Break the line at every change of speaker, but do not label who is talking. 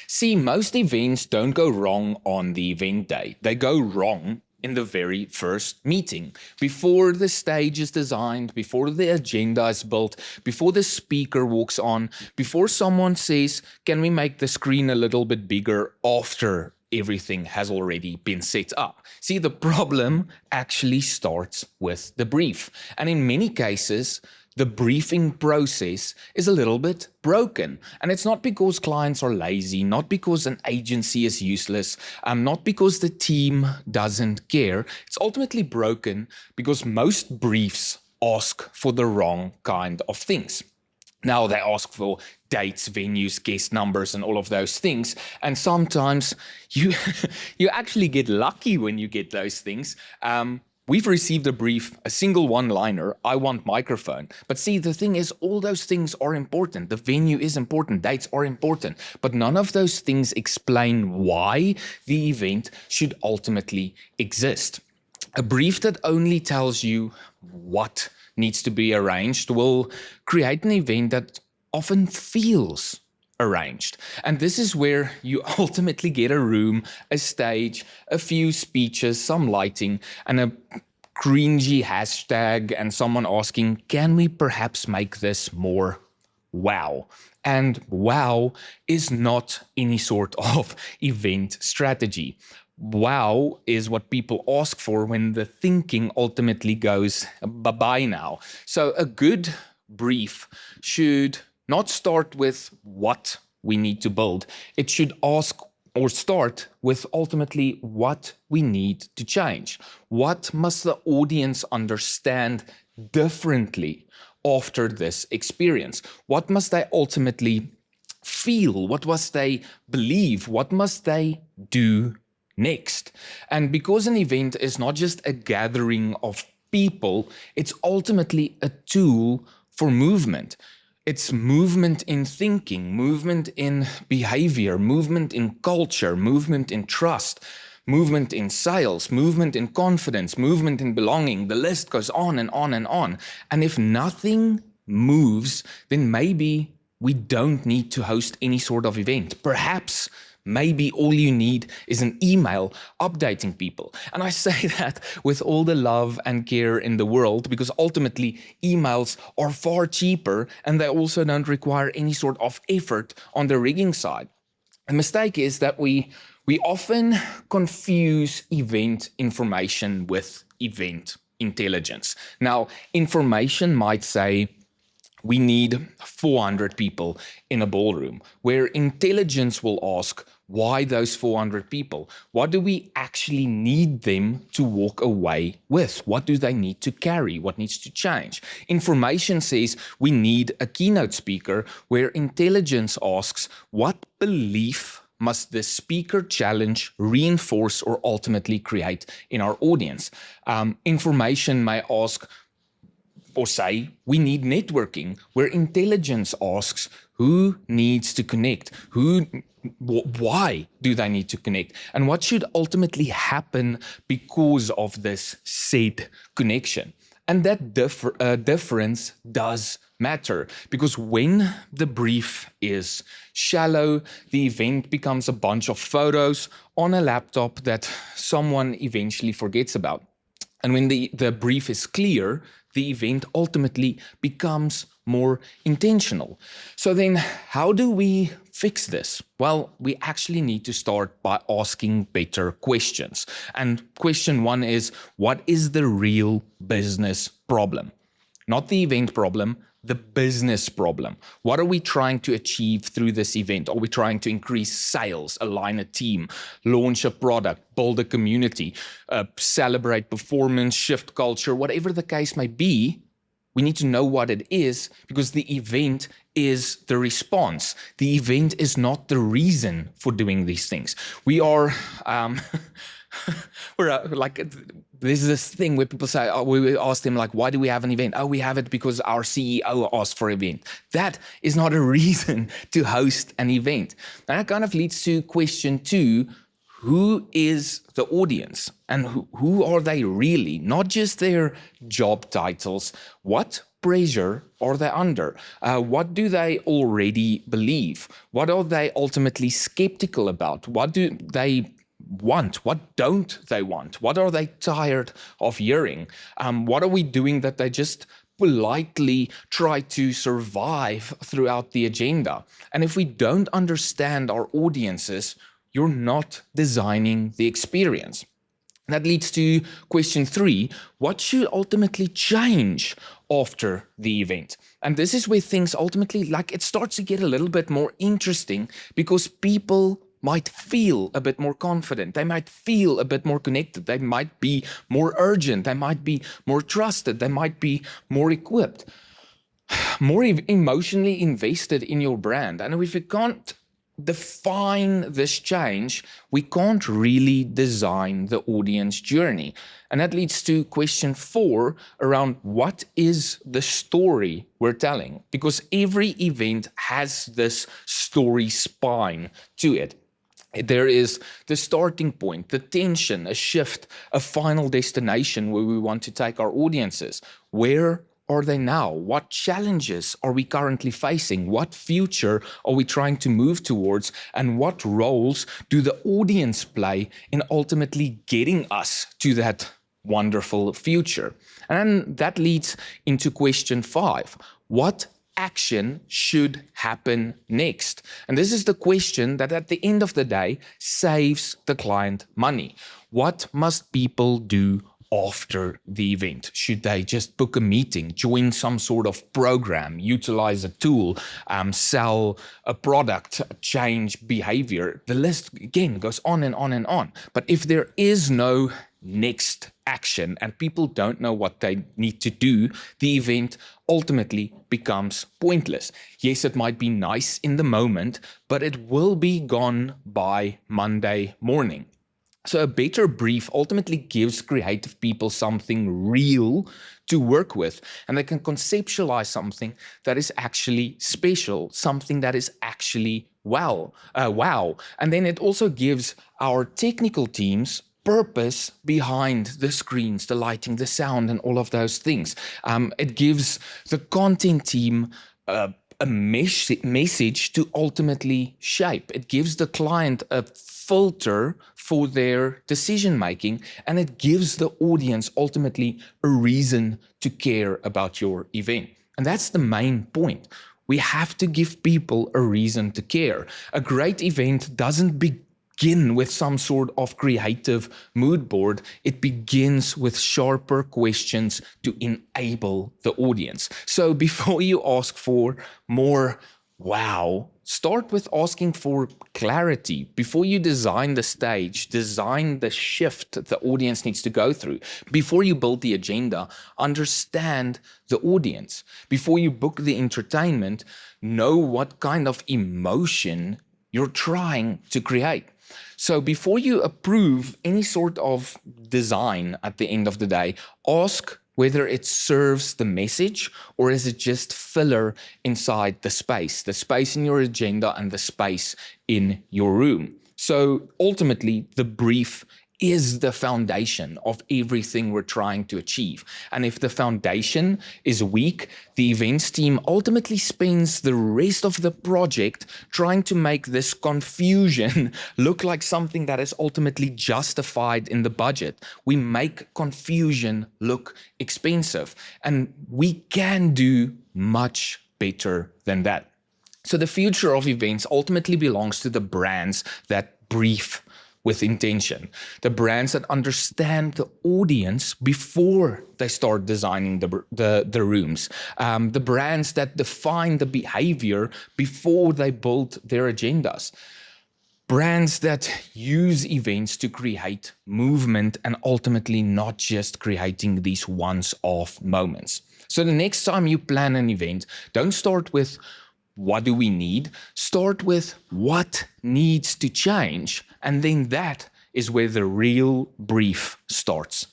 See, most events don't go wrong on the event day. They go wrong in the very first meeting, before the stage is designed, before the agenda is built, before the speaker walks on, before someone says, can we make the screen a little bit bigger, after everything has already been set up. See, the problem actually starts with the brief. And in many cases, the briefing process is a little bit broken. And it's not because clients are lazy, not because an agency is useless, not because the team doesn't care. It's ultimately broken because most briefs ask for the wrong kind of things. Now they ask for dates, venues, guest numbers, and all of those things. And sometimes you you actually get lucky when you get those things. We've received a brief, a single one-liner, I want microphone. But see, the thing is, all those things are important. The venue is important, dates are important. But none of those things explain why the event should ultimately exist. A brief that only tells you what needs to be arranged will create an event that often feels arranged. And this is where you ultimately get a room, a stage, a few speeches, some lighting, and a cringy hashtag, and someone asking, can we perhaps make this more wow? And wow is not any sort of event strategy. Wow is what people ask for when the thinking ultimately goes bye-bye now. So a good brief should not start with what we need to build. It should ask or start with ultimately what we need to change. What must the audience understand differently after this experience? What must they ultimately feel? What must they believe? What must they do next? And because an event is not just a gathering of people, it's ultimately a tool for movement. It's movement in thinking, movement in behavior, movement in culture, movement in trust, movement in sales, movement in confidence, movement in belonging. The list goes on and on and on. And if nothing moves, then maybe we don't need to host any sort of event. Perhaps maybe all you need is an email updating people. And I say that with all the love and care in the world, because ultimately emails are far cheaper and they also don't require any sort of effort on the rigging side. The mistake is that we often confuse event information with event intelligence. Now, information might say, we need 400 people in a ballroom, where intelligence will ask, why those 400 people? What do we actually need them to walk away with? What do they need to carry? What needs to change? Information says we need a keynote speaker, where intelligence asks, what belief must the speaker challenge, reinforce, or ultimately create in our audience? Information may ask, or say, we need networking, where intelligence asks, who needs to connect? Why do they need to connect? And what should ultimately happen because of this said connection? And that difference does matter, because when the brief is shallow, the event becomes a bunch of photos on a laptop that someone eventually forgets about. And when the brief is clear, the event ultimately becomes more intentional. So then how do we fix this? Well, we actually need to start by asking better questions. And question one is, what is the real business problem? Not the event problem, the business problem. What are we trying to achieve through this event? Are we trying to increase sales, align a team, launch a product, build a community, celebrate performance, shift culture, whatever the case may be? We need to know what it is, because the event is the response. The event is not the reason for doing these things. We are, there's this thing where people say, we ask them, like, why do we have an event? Oh, we have it because our CEO asked for an event. That is not a reason to host an event. And that kind of leads to question two, who is the audience and who are they really? Not just their job titles. What pressure are they under? What do they already believe? What are they ultimately skeptical about? What do they want? What don't they want? What are they tired of hearing? What are we doing that they just politely try to survive throughout the agenda? And if we don't understand our audiences, you're not designing the experience. That leads to question 3. What should ultimately change after the event? And this is where things ultimately, it starts to get a little bit more interesting, because people might feel a bit more confident. They might feel a bit more connected. They might be more urgent. They might be more trusted. They might be more equipped, more emotionally invested in your brand. And if you can't define this change, we can't really design the audience journey. And that leads to question 4 around what is the story we're telling? Because every event has this story spine to it. There is the starting point, the tension, a shift, a final destination where we want to take our audiences. Where are they now? What challenges are we currently facing? What future are we trying to move towards? And what roles do the audience play in ultimately getting us to that wonderful future? And that leads into question 5. What action should happen next? And this is the question that at the end of the day saves the client money. What must people do after the event? Should they just book a meeting, join some sort of program, utilize a tool, sell a product, change behavior? The list again goes on and on and on. But if there is no next action and people don't know what they need to do, the event ultimately becomes pointless. Yes, it might be nice in the moment, but it will be gone by Monday morning. So a better brief ultimately gives creative people something real to work with, and they can conceptualize something that is actually special, something that is actually wow. And then it also gives our technical teams purpose behind the screens, the lighting, the sound, and all of those things. It gives the content team a message to ultimately shape. It gives the client a filter for their decision making, and it gives the audience ultimately a reason to care about your event. And that's the main point. We have to give people a reason to care. A great event doesn't begin with some sort of creative mood board. It begins with sharper questions to enable the audience. So before you ask for more wow, start with asking for clarity. Before you design the stage, design the shift the audience needs to go through. Before you build the agenda, understand the audience. Before you book the entertainment, know what kind of emotion you're trying to create. So before you approve any sort of design at the end of the day, ask whether it serves the message or is it just filler inside the space in your agenda and the space in your room. So ultimately, the brief is the foundation of everything we're trying to achieve. And if the foundation is weak, the events team ultimately spends the rest of the project trying to make this confusion look like something that is ultimately justified in the budget. We make confusion look expensive, and we can do much better than that. So the future of events ultimately belongs to the brands that brief with intention, the brands that understand the audience before they start designing the rooms, the brands that define the behavior before they build their agendas, brands that use events to create movement and ultimately not just creating these once-off moments. So the next time you plan an event, don't start with what do we need? Start with what needs to change, and then that is where the real brief starts.